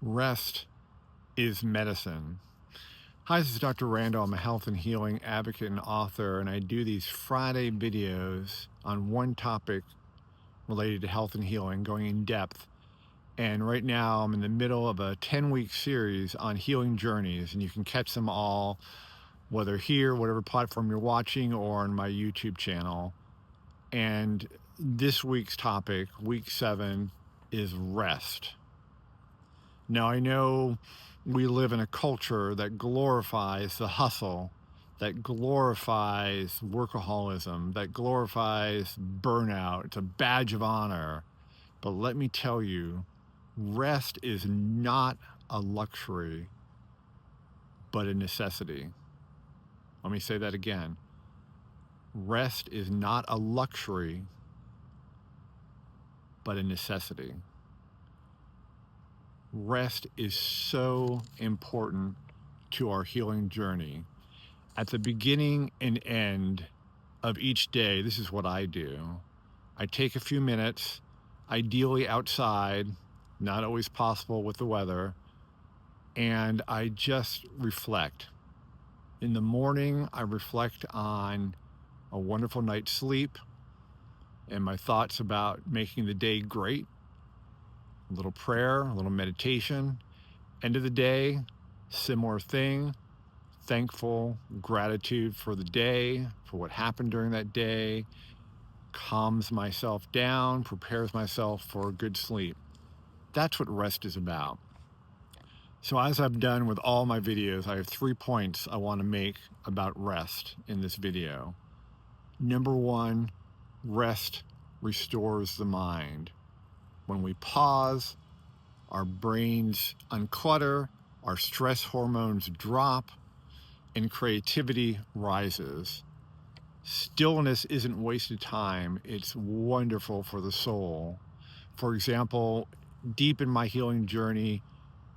Rest is medicine. Hi, this is Dr. Randall. I'm a health and healing advocate and author, and I do these Friday videos on one topic related to health and healing, going in depth. And right now, I'm in the middle of a 10-week series on healing journeys, and you can catch them all, whether here, whatever platform you're watching, or on my YouTube channel. And this week's topic, week 7, is rest. Now, I know we live in a culture that glorifies the hustle, that glorifies workaholism, that glorifies burnout. It's a badge of honor. But let me tell you, rest is not a luxury, but a necessity. Let me say that again. Rest is not a luxury, but a necessity. Rest is so important to our healing journey. At the beginning and end of each day, this is what I do. I take a few minutes, ideally outside, not always possible with the weather, and I just reflect. In the morning, I reflect on a wonderful night's sleep and my thoughts about making the day great. A little prayer, a little meditation. End of the day, similar thing. Thankful, gratitude for the day, for what happened during that day. Calms myself down, prepares myself for a good sleep. That's what rest is about. So as I've done with all my videos, I have 3 points I want to make about rest in this video. Number 1, rest restores the mind. When we pause, our brains unclutter, our stress hormones drop, and creativity rises. Stillness isn't wasted time. It's wonderful for the soul. For example, deep in my healing journey,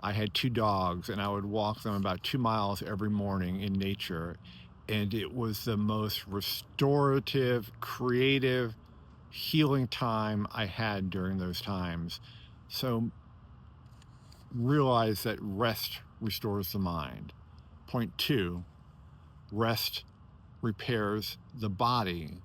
I had 2 dogs, and I would walk them about 2 miles every morning in nature. And it was the most restorative, creative, healing time I had during those times. So realize that rest restores the mind. Point 2, rest repairs the body.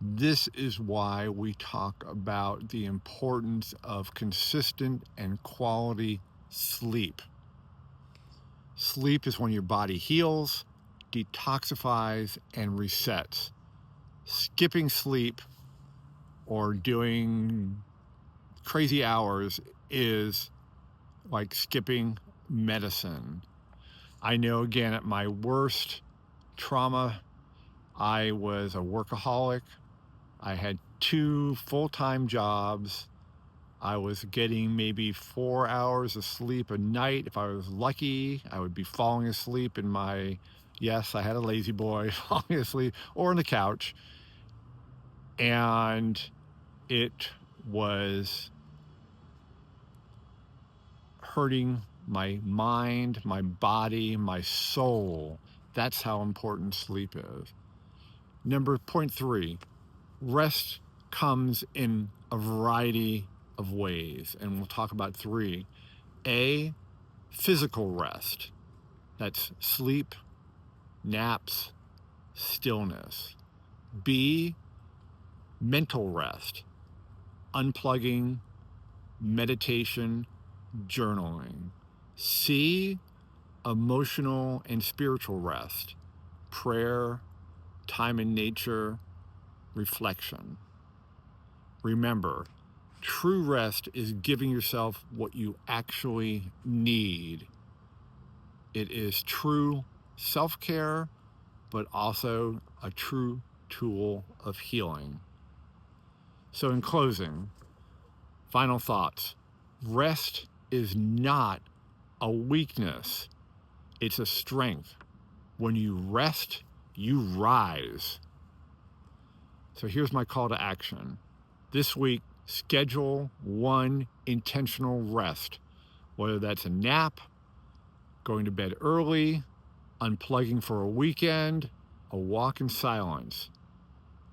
This is why we talk about the importance of consistent and quality sleep. Sleep is when your body heals, detoxifies, and resets. Skipping sleep or doing crazy hours is like skipping medicine. I know, again, at my worst trauma, I was a workaholic. I had 2 full-time jobs. I was getting maybe 4 hours of sleep a night. If I was lucky, I would be falling asleep in my, yes, I had a lazy boy, falling asleep, or on the couch. And it was hurting my mind, my body, my soul. That's how important sleep is. Point 3, rest comes in a variety of ways, and we'll talk about 3. A, physical rest. That's sleep, naps, stillness. B, mental rest. Unplugging, meditation, journaling. C, emotional and spiritual rest. Prayer, time in nature, reflection. Remember, true rest is giving yourself what you actually need. It is true self-care, but also a true tool of healing. So in closing, final thoughts. Rest is not a weakness. It's a strength. When you rest, you rise. So here's my call to action. This week, schedule 1 intentional rest, whether that's a nap, going to bed early, unplugging for a weekend, a walk in silence,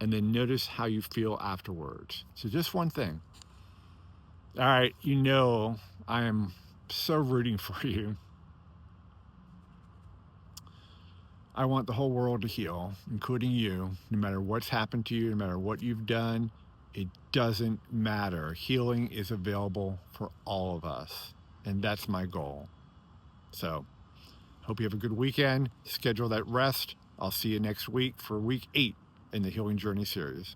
and then notice how you feel afterwards. So just one thing. All right, I am so rooting for you. I want the whole world to heal, including you, no matter what's happened to you, no matter what you've done. It doesn't matter. Healing is available for all of us, and that's my goal. So, hope you have a good weekend. Schedule that rest. I'll see you next week for week 8 in the Healing Journey series.